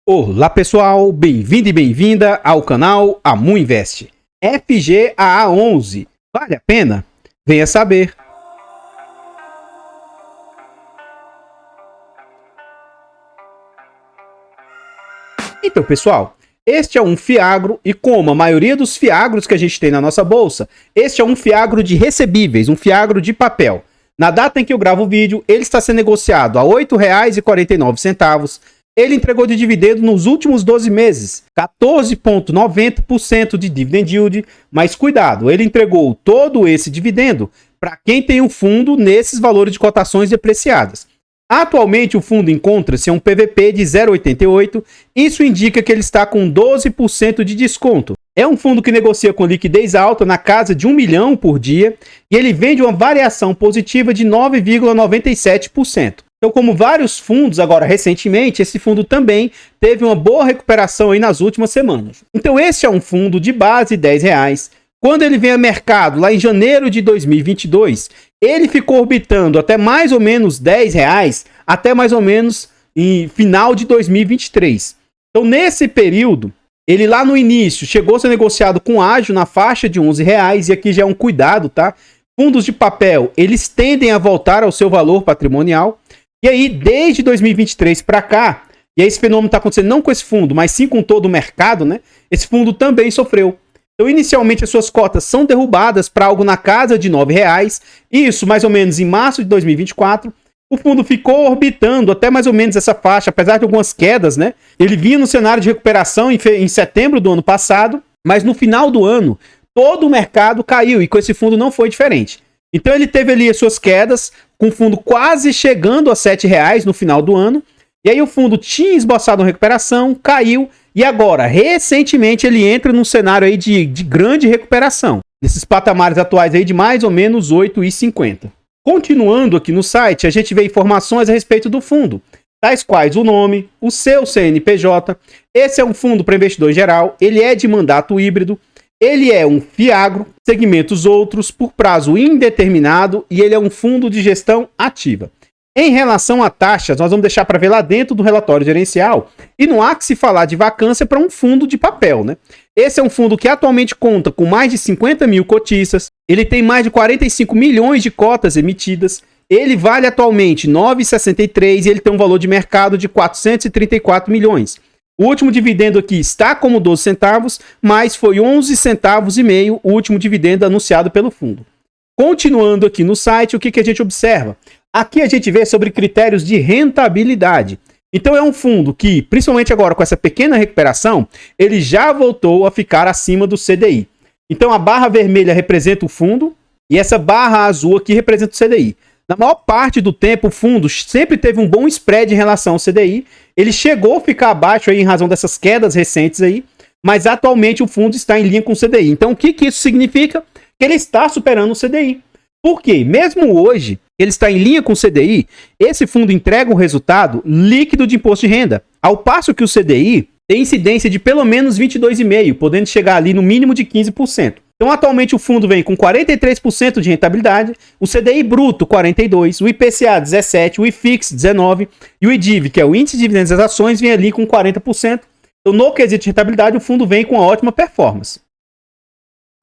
Olá pessoal, bem-vindo e bem-vinda ao canal Amu Invest. FGAA11, vale a pena? Venha saber. Então pessoal, este é um fiagro e como a maioria dos fiagros que a gente tem na nossa bolsa, este é um fiagro de recebíveis, um fiagro de papel. Na data em que eu gravo o vídeo, ele está sendo negociado a R$ 8,49. Ele entregou de dividendo nos últimos 12 meses, 14,90% de dividend yield, mas cuidado, ele entregou todo esse dividendo para quem tem um fundo nesses valores de cotações depreciadas. Atualmente o fundo encontra-se a um PVP de 0,88, isso indica que ele está com 12% de desconto. É um fundo que negocia com liquidez alta na casa de 1 milhão por dia e ele vende uma variação positiva de 9,97%. Então, como vários fundos, agora recentemente, esse fundo também teve uma boa recuperação aí nas últimas semanas. Então, esse é um fundo de base R$10. Quando ele vem a mercado, lá em janeiro de 2022, ele ficou orbitando até mais ou menos R$10, até mais ou menos em final de 2023. Então, nesse período, ele lá no início chegou a ser negociado com ágio na faixa de R$11, e aqui já é um cuidado, tá? Fundos de papel, eles tendem a voltar ao seu valor patrimonial. E aí, desde 2023 para cá, e esse fenômeno está acontecendo não com esse fundo, mas sim com todo o mercado, né? Esse fundo também sofreu. Então, inicialmente, as suas cotas são derrubadas para algo na casa de R$9. Isso, mais ou menos, em março de 2024. O fundo ficou orbitando até mais ou menos essa faixa, apesar de algumas quedas, né? Ele vinha no cenário de recuperação em setembro do ano passado, mas no final do ano, todo o mercado caiu e com esse fundo não foi diferente. Então ele teve ali as suas quedas, com o fundo quase chegando a R$7 no final do ano. E aí o fundo tinha esboçado uma recuperação, caiu. E agora, recentemente, ele entra num cenário aí de grande recuperação. Nesses patamares atuais aí de mais ou menos R$8,50. Continuando aqui no site, a gente vê informações a respeito do fundo. Tais quais o nome, o seu CNPJ. Esse é um fundo para investidor geral. Ele é de mandato híbrido. Ele é um fiagro, segmentos outros, por prazo indeterminado e ele é um fundo de gestão ativa. Em relação a taxas, nós vamos deixar para ver lá dentro do relatório gerencial e não há que se falar de vacância para um fundo de papel, né? Esse é um fundo que atualmente conta com mais de 50 mil cotistas, ele tem mais de 45 milhões de cotas emitidas, ele vale atualmente R$ 9,63 e ele tem um valor de mercado de 434 milhões. O último dividendo aqui está como 12 centavos, mas foi 11 centavos e meio o último dividendo anunciado pelo fundo. Continuando aqui no site, o que a gente observa? Aqui a gente vê sobre critérios de rentabilidade. Então é um fundo que, principalmente agora com essa pequena recuperação, ele já voltou a ficar acima do CDI. Então a barra vermelha representa o fundo e essa barra azul aqui representa o CDI. Na maior parte do tempo, o fundo sempre teve um bom spread em relação ao CDI. Ele chegou a ficar abaixo aí em razão dessas quedas recentes aí, mas atualmente o fundo está em linha com o CDI. Então, o que isso significa? Que ele está superando o CDI. Por quê? Mesmo hoje, ele está em linha com o CDI, esse fundo entrega um resultado líquido de imposto de renda, ao passo que o CDI tem incidência de pelo menos 22,5%, podendo chegar ali no mínimo de 15%. Então, atualmente, o fundo vem com 43% de rentabilidade, o CDI bruto 42%, o IPCA 17%, o IFIX 19% e o IDIV, que é o Índice de Dividendos das Ações, vem ali com 40%. Então, no quesito de rentabilidade, o fundo vem com uma ótima performance.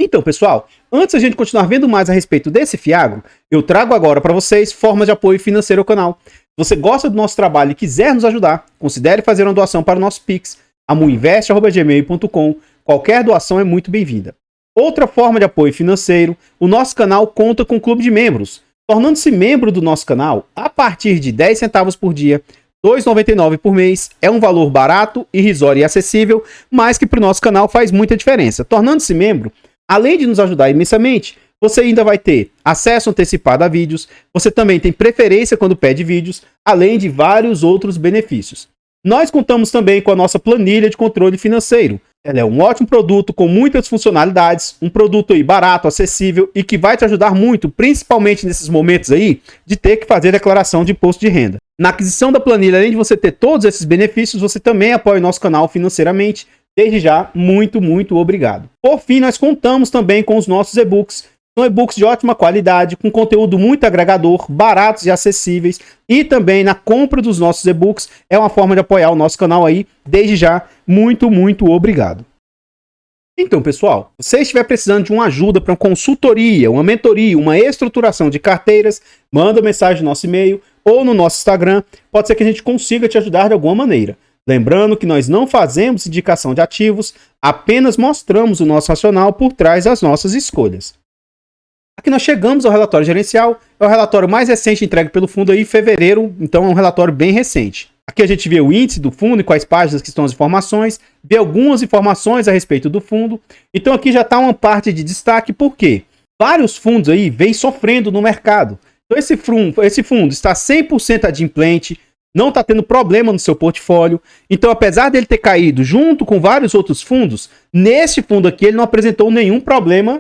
Então, pessoal, antes de a gente continuar vendo mais a respeito desse fiagro, eu trago agora para vocês formas de apoio financeiro ao canal. Se você gosta do nosso trabalho e quiser nos ajudar, considere fazer uma doação para o nosso Pix, amuinvest@gmail.com. Qualquer doação é muito bem-vinda. Outra forma de apoio financeiro, o nosso canal conta com um clube de membros. Tornando-se membro do nosso canal, a partir de 10 centavos por dia, R$ 2,99 por mês, é um valor barato, irrisório e acessível, mas que para o nosso canal faz muita diferença. Tornando-se membro, além de nos ajudar imensamente, você ainda vai ter acesso antecipado a vídeos, você também tem preferência quando pede vídeos, além de vários outros benefícios. Nós contamos também com a nossa planilha de controle financeiro. Ela é um ótimo produto com muitas funcionalidades, um produto aí barato, acessível e que vai te ajudar muito, principalmente nesses momentos aí, de ter que fazer declaração de imposto de renda. Na aquisição da planilha, além de você ter todos esses benefícios, você também apoia o nosso canal financeiramente. Desde já, muito obrigado. Por fim, nós contamos também com os nossos e-books. São e-books de ótima qualidade, com conteúdo muito agregador, baratos e acessíveis. E também na compra dos nossos e-books é uma forma de apoiar o nosso canal aí. Desde já, muito, muito obrigado. Então, pessoal, se você estiver precisando de uma ajuda para uma consultoria, uma mentoria, uma estruturação de carteiras, manda mensagem no nosso e-mail ou no nosso Instagram. Pode ser que a gente consiga te ajudar de alguma maneira. Lembrando que nós não fazemos indicação de ativos, apenas mostramos o nosso racional por trás das nossas escolhas. Aqui nós chegamos ao relatório gerencial, é o relatório mais recente entregue pelo fundo aí em fevereiro, então é um relatório bem recente. Aqui a gente vê o índice do fundo e quais páginas que estão as informações, vê algumas informações a respeito do fundo. Então aqui já está uma parte de destaque, porque vários fundos aí vêm sofrendo no mercado. Então esse fundo está 100% adimplente, não está tendo problema no seu portfólio. Então, apesar dele ter caído junto com vários outros fundos, nesse fundo aqui ele não apresentou nenhum problema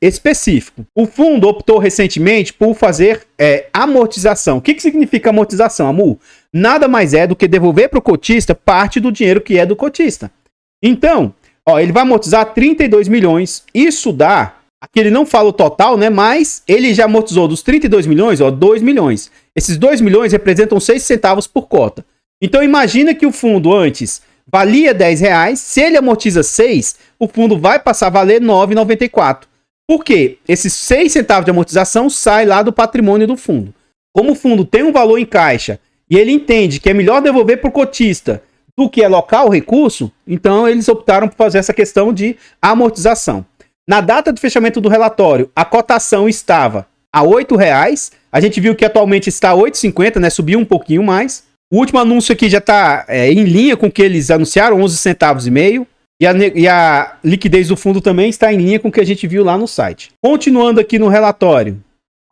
específico. O fundo optou recentemente por fazer amortização. O que significa amortização, Amu? Nada mais é do que devolver para o cotista parte do dinheiro que é do cotista. Então, ele vai amortizar 32 milhões. Isso dá... Aqui ele não fala o total, né? Mas ele já amortizou dos 32 milhões, 2 milhões. Esses 2 milhões representam 6 centavos por cota. Então imagina que o fundo antes valia R$10. Se ele amortiza 6, o fundo vai passar a valer R$ 9,94. Por quê? Esses 6 centavos de amortização saem lá do patrimônio do fundo. Como o fundo tem um valor em caixa e ele entende que é melhor devolver para o cotista do que alocar o recurso, então eles optaram por fazer essa questão de amortização. Na data do fechamento do relatório, a cotação estava a R$ 8,00. A gente viu que atualmente está a 8,50, né? Subiu um pouquinho mais. O último anúncio aqui já está em linha com o que eles anunciaram, 11 centavos e meio. E a liquidez do fundo também está em linha com o que a gente viu lá no site. Continuando aqui no relatório,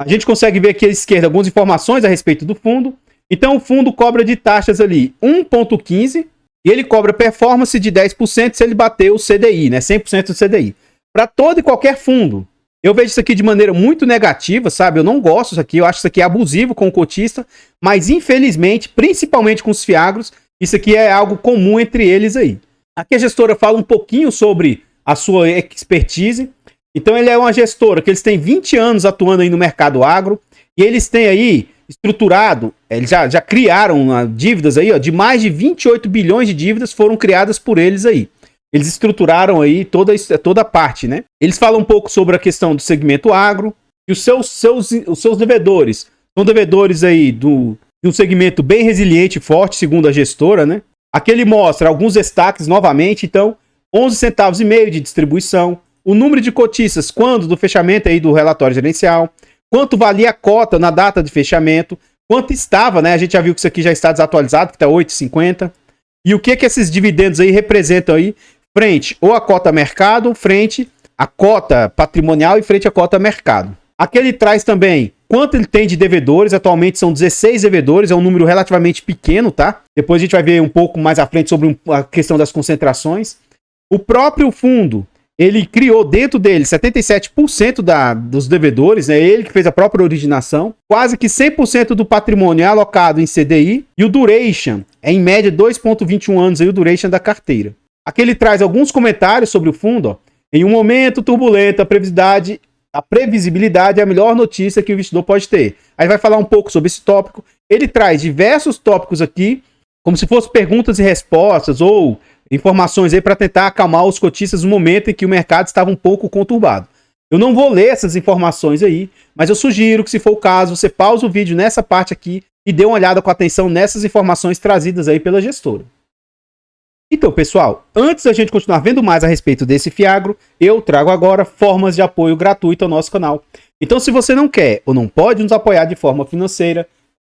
a gente consegue ver aqui à esquerda algumas informações a respeito do fundo. Então o fundo cobra de taxas ali 1,15 e ele cobra performance de 10% se ele bater o CDI, né? 100% do CDI. Para todo e qualquer fundo. Eu vejo isso aqui de maneira muito negativa, sabe? Eu não gosto disso aqui, eu acho isso aqui abusivo com o cotista, mas infelizmente, principalmente com os fiagros, isso aqui é algo comum entre eles aí. Aqui a gestora fala um pouquinho sobre a sua expertise. Então ele é uma gestora que eles têm 20 anos atuando aí no mercado agro, e eles têm aí estruturado, eles já criaram dívidas aí, de mais de 28 bilhões de dívidas foram criadas por eles aí. Eles estruturaram aí toda a parte, né? Eles falam um pouco sobre a questão do segmento agro e os seus devedores. São devedores aí de um segmento bem resiliente e forte, segundo a gestora, né? Aqui ele mostra alguns destaques novamente. Então, 11 centavos e meio de distribuição. O número de cotistas quando do fechamento aí do relatório gerencial. Quanto valia a cota na data de fechamento. Quanto estava, né? A gente já viu que isso aqui já está desatualizado, que está 8,50. E o que esses dividendos aí representam aí? Frente ou a cota mercado, frente a cota patrimonial e frente à cota mercado. Aqui ele traz também quanto ele tem de devedores. Atualmente são 16 devedores, é um número relativamente pequeno, tá? Depois a gente vai ver um pouco mais à frente sobre a questão das concentrações. O próprio fundo, ele criou dentro dele 77% dos devedores, né? Ele que fez a própria originação. Quase que 100% do patrimônio é alocado em CDI. E o duration é em média 2,21 anos aí o duration da carteira. Aqui ele traz alguns comentários sobre o fundo. Em um momento turbulento, a previsibilidade é a melhor notícia que o investidor pode ter. Aí vai falar um pouco sobre esse tópico. Ele traz diversos tópicos aqui, como se fossem perguntas e respostas ou informações aí para tentar acalmar os cotistas no momento em que o mercado estava um pouco conturbado. Eu não vou ler essas informações aí, mas eu sugiro que, se for o caso, você pause o vídeo nessa parte aqui e dê uma olhada com atenção nessas informações trazidas aí pela gestora. Então, pessoal, antes da gente continuar vendo mais a respeito desse fiagro, eu trago agora formas de apoio gratuito ao nosso canal. Então, se você não quer ou não pode nos apoiar de forma financeira,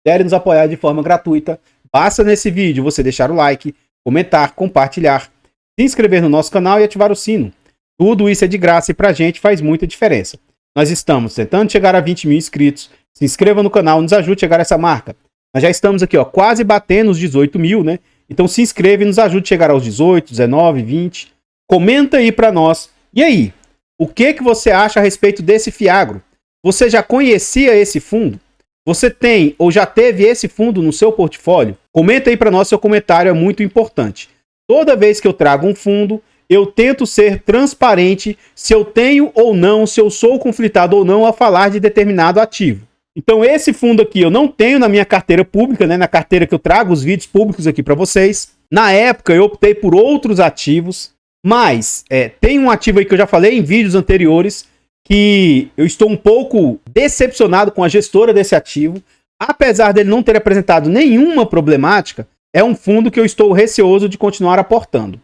deve nos apoiar de forma gratuita, basta nesse vídeo você deixar o like, comentar, compartilhar, se inscrever no nosso canal e ativar o sino. Tudo isso é de graça e pra gente faz muita diferença. Nós estamos tentando chegar a 20 mil inscritos. Se inscreva no canal, nos ajude a chegar a essa marca. Nós já estamos aqui, quase batendo os 18 mil, né? Então se inscreve e nos ajude a chegar aos 18, 19, 20. Comenta aí pra nós. E aí, o que você acha a respeito desse fiagro? Você já conhecia esse fundo? Você tem ou já teve esse fundo no seu portfólio? Comenta aí pra nós, seu comentário é muito importante. Toda vez que eu trago um fundo, eu tento ser transparente se eu tenho ou não, se eu sou conflitado ou não a falar de determinado ativo. Então esse fundo aqui eu não tenho na minha carteira pública, né, na carteira que eu trago os vídeos públicos aqui para vocês. Na época eu optei por outros ativos, mas tem um ativo aí que eu já falei em vídeos anteriores, que eu estou um pouco decepcionado com a gestora desse ativo. Apesar dele não ter apresentado nenhuma problemática, é um fundo que eu estou receoso de continuar aportando.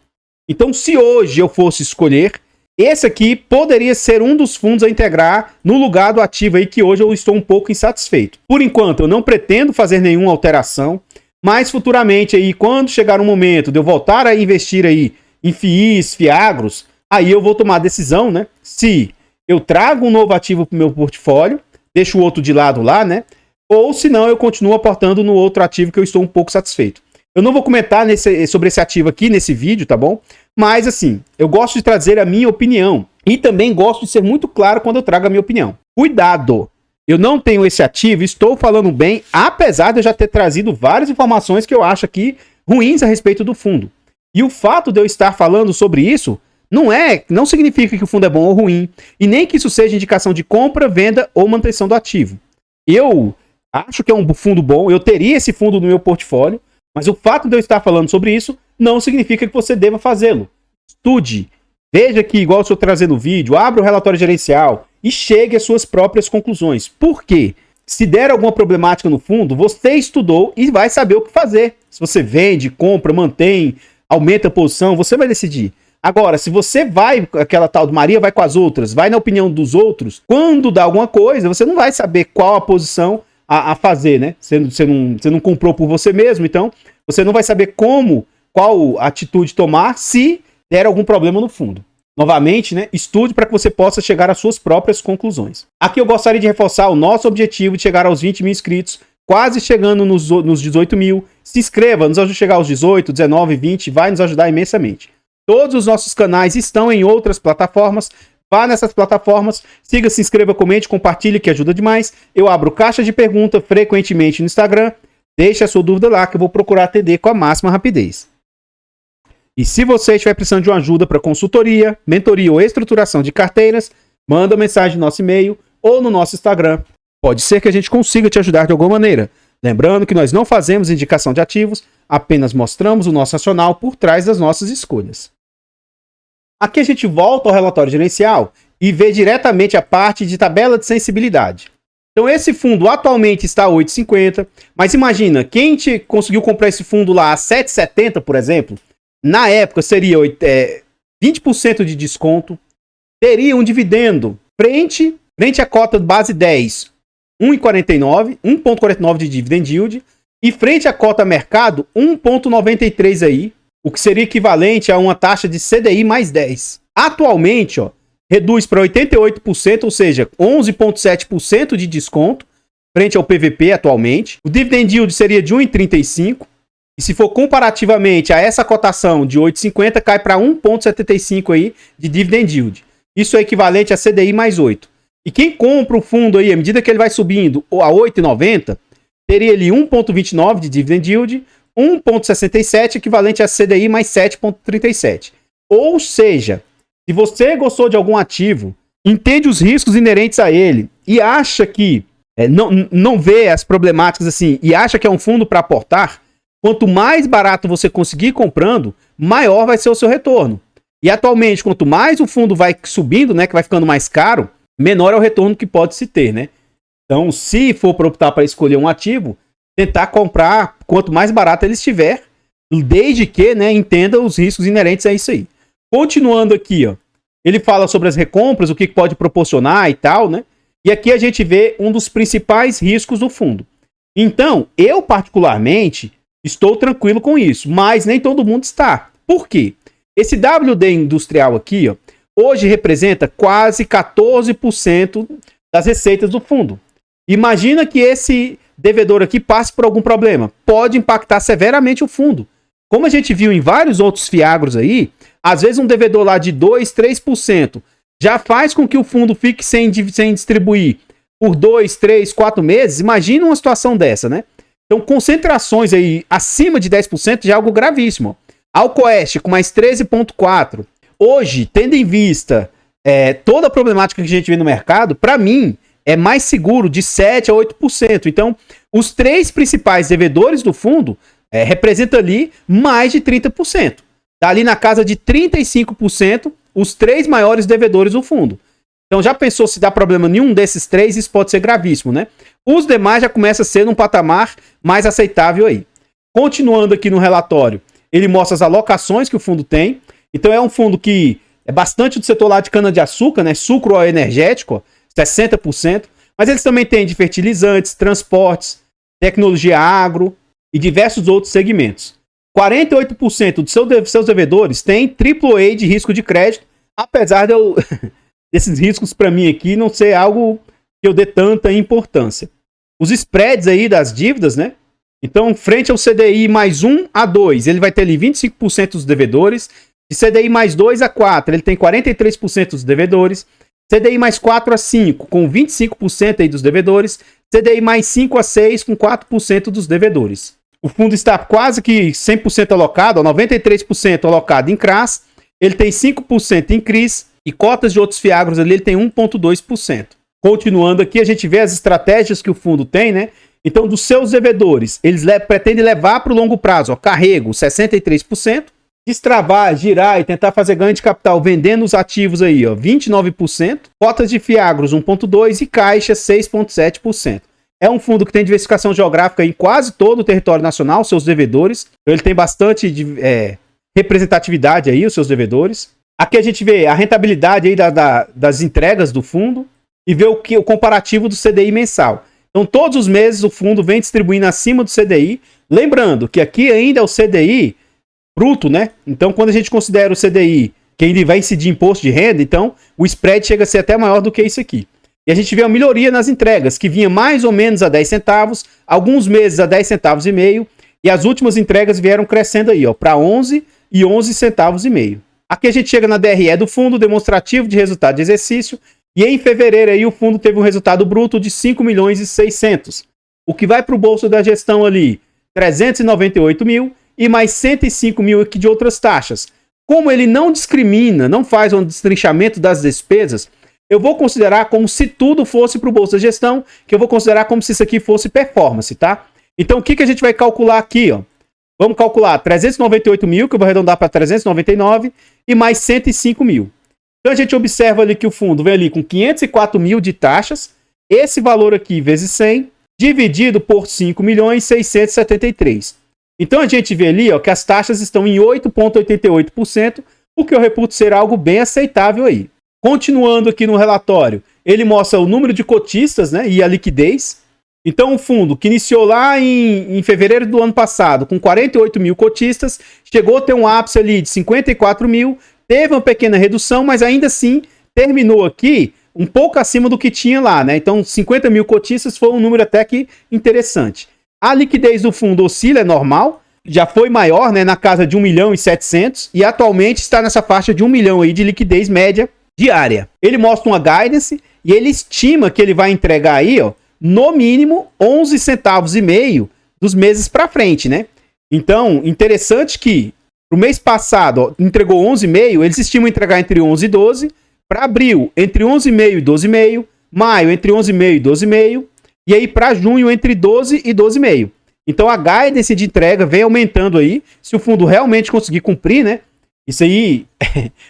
Então, se hoje eu fosse escolher, esse aqui poderia ser um dos fundos a integrar no lugar do ativo aí que hoje eu estou um pouco insatisfeito. Por enquanto, eu não pretendo fazer nenhuma alteração, mas futuramente aí, quando chegar um momento de eu voltar a investir aí em FIIs, FIAGROS, aí eu vou tomar a decisão, né? Se eu trago um novo ativo para o meu portfólio, deixo o outro de lado lá, né? Ou se não, eu continuo aportando no outro ativo que eu estou um pouco satisfeito. Eu não vou comentar sobre esse ativo aqui nesse vídeo, tá bom? Mas assim, eu gosto de trazer a minha opinião. E também gosto de ser muito claro quando eu trago a minha opinião. Cuidado! Eu não tenho esse ativo, estou falando bem, apesar de eu já ter trazido várias informações que eu acho aqui ruins a respeito do fundo. E o fato de eu estar falando sobre isso não significa que o fundo é bom ou ruim, e nem que isso seja indicação de compra, venda ou manutenção do ativo. Eu acho que é um fundo bom, eu teria esse fundo no meu portfólio, mas o fato de eu estar falando sobre isso não significa que você deva fazê-lo. Estude, veja aqui, igual eu estou trazendo o vídeo, abra o relatório gerencial e chegue às suas próprias conclusões. Por quê? Se der alguma problemática no fundo, você estudou e vai saber o que fazer. Se você vende, compra, mantém, aumenta a posição, você vai decidir. Agora, se você vai, aquela tal de Maria vai com as outras, vai na opinião dos outros, quando dá alguma coisa, você não vai saber qual a posição a fazer, né? Você não comprou por você mesmo, então você não vai saber qual atitude tomar se der algum problema no fundo. Novamente, né? Estude para que você possa chegar às suas próprias conclusões. Aqui eu gostaria de reforçar o nosso objetivo de chegar aos 20 mil inscritos, quase chegando nos 18 mil. Se inscreva, nos ajude a chegar aos 18, 19, 20, vai nos ajudar imensamente. Todos os nossos canais estão em outras plataformas. Vá nessas plataformas, siga, se inscreva, comente, compartilhe, que ajuda demais. Eu abro caixa de pergunta frequentemente no Instagram. Deixe a sua dúvida lá que eu vou procurar atender com a máxima rapidez. E se você estiver precisando de uma ajuda para consultoria, mentoria ou estruturação de carteiras, manda mensagem no nosso e-mail ou no nosso Instagram. Pode ser que a gente consiga te ajudar de alguma maneira. Lembrando que nós não fazemos indicação de ativos, apenas mostramos o nosso racional por trás das nossas escolhas. Aqui a gente volta ao relatório gerencial e vê diretamente a parte de tabela de sensibilidade. Então esse fundo atualmente está a 8,50, mas imagina, quem conseguiu comprar esse fundo lá a 7,70, por exemplo, na época seria 20% de desconto, teria um dividendo frente à cota base 10, 1,49 de dividend yield, e frente à cota mercado, 1,93 aí, o que seria equivalente a uma taxa de CDI mais 10. Atualmente, reduz para 88%, ou seja, 11,7% de desconto, frente ao PVP atualmente. O dividend yield seria de 1,35, e se for comparativamente a essa cotação de 8,50, cai para 1,75 aí de dividend yield. Isso é equivalente a CDI mais 8. E quem compra o fundo aí, à medida que ele vai subindo a 8,90, teria ali 1,29 de dividend yield, 1,67 equivalente a CDI mais 7,37. Ou seja, se você gostou de algum ativo, entende os riscos inerentes a ele e acha que não vê as problemáticas assim e acha que é um fundo para aportar, quanto mais barato você conseguir comprando, maior vai ser o seu retorno. E atualmente, quanto mais o fundo vai subindo, né, que vai ficando mais caro, menor é o retorno que pode se ter, né? Então, se for para optar para escolher um ativo, tentar comprar quanto mais barato ele estiver, desde que, né, entenda os riscos inerentes a isso aí. Continuando aqui, ele fala sobre as recompras, o que pode proporcionar e tal, né? E aqui a gente vê um dos principais riscos do fundo. Então, eu particularmente estou tranquilo com isso, mas nem todo mundo está. Por quê? Esse WD industrial aqui, hoje representa quase 14% das receitas do fundo. Imagina que esse devedor aqui passe por algum problema. Pode impactar severamente o fundo. Como a gente viu em vários outros fiagros aí, às vezes um devedor lá de 2, 3% já faz com que o fundo fique sem distribuir por 2, 3, 4 meses. Imagina uma situação dessa, né? Então, concentrações aí acima de 10% já é algo gravíssimo. Alcoeste com mais 13,4%. hoje, tendo em vista toda a problemática que a gente vê no mercado, para mim, é mais seguro de 7% a 8%. Então, os 3 principais devedores do fundo representam ali mais de 30%. Está ali na casa de 35% os 3 maiores devedores do fundo. Então, já pensou se dá problema nenhum desses 3? Isso pode ser gravíssimo, né? Os demais já começam a ser num patamar mais aceitável aí. Continuando aqui no relatório, ele mostra as alocações que o fundo tem. Então, é um fundo que é bastante do setor lá de cana-de-açúcar, né? Sucro energético, ó, 60%. Mas eles também têm de fertilizantes, transportes, tecnologia agro e diversos outros segmentos. 48% dos seus devedores têm AAA de risco de crédito, apesar desses riscos para mim aqui não ser algo que eu dê tanta importância. Os spreads aí das dívidas, né? Então, frente ao CDI mais 1 a 2, ele vai ter ali 25% dos devedores. De CDI mais 2 a 4, ele tem 43% dos devedores. CDI mais 4 a 5, com 25% aí dos devedores. CDI mais 5 a 6, com 4% dos devedores. O fundo está quase que 100% alocado, 93% alocado em CRAS. Ele tem 5% em CRIs e cotas de outros fiagros ali ele tem 1,2%. Continuando aqui, a gente vê as estratégias que o fundo tem, né? Então, dos seus devedores, eles pretendem levar para o longo prazo, ó, carrego 63%, destravar, girar e tentar fazer ganho de capital vendendo os ativos aí, ó, 29%, cotas de fiagros 1,2% e caixa 6,7%. É um fundo que tem diversificação geográfica em quase todo o território nacional, seus devedores. Então, ele tem bastante representatividade aí, os seus devedores. Aqui a gente vê a rentabilidade aí das entregas do fundo e vê o comparativo do CDI mensal. Então, todos os meses o fundo vem distribuindo acima do CDI. Lembrando que aqui ainda é o CDI bruto, né? Então, quando a gente considera o CDI, que ainda vai incidir imposto de renda, então o spread chega a ser até maior do que isso aqui. E a gente vê a melhoria nas entregas, que vinha mais ou menos a 10 centavos, alguns meses a 10 centavos e meio, e as últimas entregas vieram crescendo aí, ó, para 11 e 11 centavos e meio. Aqui a gente chega na DRE do fundo, demonstrativo de resultado de exercício, e em fevereiro aí o fundo teve um resultado bruto de 5 milhões e 600. O que vai para o bolso da gestão ali, 398 mil e mais 105 mil aqui de outras taxas. Como ele não discrimina, não faz um destrinchamento das despesas, eu vou considerar como se tudo fosse para o bolso da gestão, que eu vou considerar como se isso aqui fosse performance, tá? Então o que a gente vai calcular aqui, ó? Vamos calcular 398 mil, que eu vou arredondar para 399, e mais 105 mil. Então a gente observa ali que o fundo vem ali com 504 mil de taxas, esse valor aqui vezes 100, dividido por 5 milhões 673. Então a gente vê ali, ó, que as taxas estão em 8,88%, o que eu reputo ser algo bem aceitável aí. Continuando aqui no relatório, ele mostra o número de cotistas, né, e a liquidez. Então o fundo, que iniciou lá em fevereiro do ano passado com 48 mil cotistas, chegou a ter um ápice ali de 54 mil, teve uma pequena redução, mas ainda assim terminou aqui um pouco acima do que tinha lá, né? Então 50 mil cotistas foi um número até que interessante. A liquidez do fundo oscila, é normal, já foi maior, né, na casa de 1 milhão e 700 e atualmente está nessa faixa de 1 milhão aí de liquidez média diária. Ele mostra uma guidance e ele estima que ele vai entregar aí, ó, no mínimo 11 centavos e meio dos meses para frente, né? Então, interessante que pro mês passado, ó, entregou 11,5, eles estimam entregar entre 11 e 12, para abril entre 11,5 e 12,5, maio entre 11,5 e 12,5, e aí para junho entre 12 e 12,5. Então a guidance de entrega vem aumentando aí, se o fundo realmente conseguir cumprir, né? Isso aí,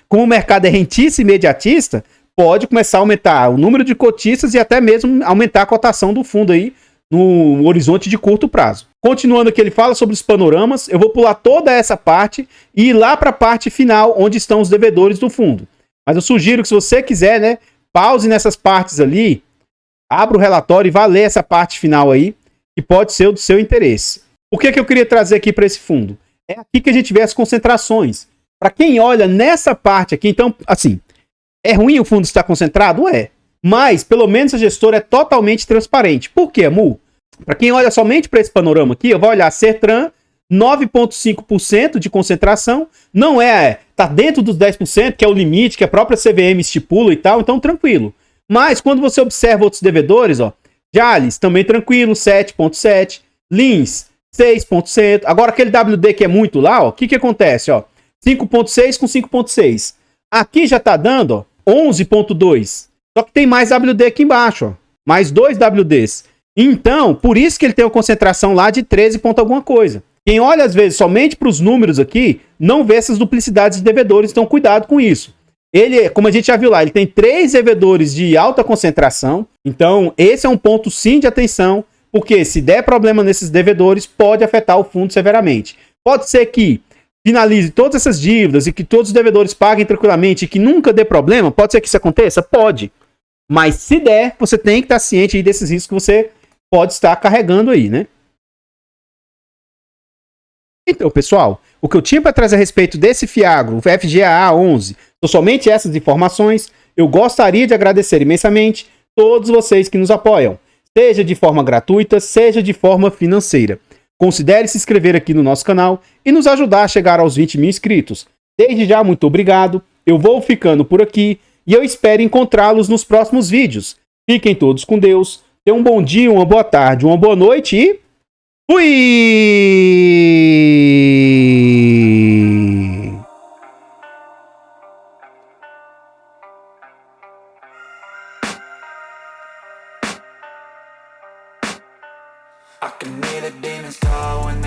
como o mercado é rentício e imediatista, pode começar a aumentar o número de cotistas e até mesmo aumentar a cotação do fundo aí no horizonte de curto prazo. Continuando aqui, ele fala sobre os panoramas. Eu vou pular toda essa parte e ir lá para a parte final, onde estão os devedores do fundo. Mas eu sugiro que, se você quiser, né, pause nessas partes ali, abra o relatório e vá ler essa parte final aí, que pode ser do seu interesse. O que eu queria trazer aqui para esse fundo? É aqui que a gente vê as concentrações. Para quem olha nessa parte aqui, então, assim, é ruim o fundo estar concentrado? É. Mas, pelo menos, a gestora é totalmente transparente. Por quê, Mu? Para quem olha somente para esse panorama aqui, eu vou olhar Sertran, 9,5% de concentração. Não tá dentro dos 10%, que é o limite que a própria CVM estipula e tal, então tranquilo. Mas, quando você observa outros devedores, ó, Jalles, também tranquilo, 7,7%. Lins, 6%. Agora, aquele WD que é muito lá, ó, o que acontece, ó? 5,6 com 5,6. Aqui já tá dando, ó, 11,2. Só que tem mais WD aqui embaixo, ó. Mais 2 WDs. Então, por isso que ele tem uma concentração lá de 13 ponto alguma coisa. Quem olha, às vezes, somente para os números aqui, não vê essas duplicidades de devedores, então cuidado com isso. Ele, como a gente já viu lá, ele tem 3 devedores de alta concentração. Então, esse é um ponto sim de atenção, porque se der problema nesses devedores, pode afetar o fundo severamente. Pode ser que finalize todas essas dívidas e que todos os devedores paguem tranquilamente e que nunca dê problema. Pode ser que isso aconteça? Pode. Mas se der, você tem que estar ciente aí desses riscos que você pode estar carregando aí, né? Então, pessoal, o que eu tinha para trazer a respeito desse Fiagro, o FGAA 11, são somente essas informações. Eu gostaria de agradecer imensamente todos vocês que nos apoiam, seja de forma gratuita, seja de forma financeira. Considere se inscrever aqui no nosso canal e nos ajudar a chegar aos 20 mil inscritos. Desde já, muito obrigado. Eu vou ficando por aqui e eu espero encontrá-los nos próximos vídeos. Fiquem todos com Deus. Tenham um bom dia, uma boa tarde, uma boa noite e... fui! I can hear the demons call when they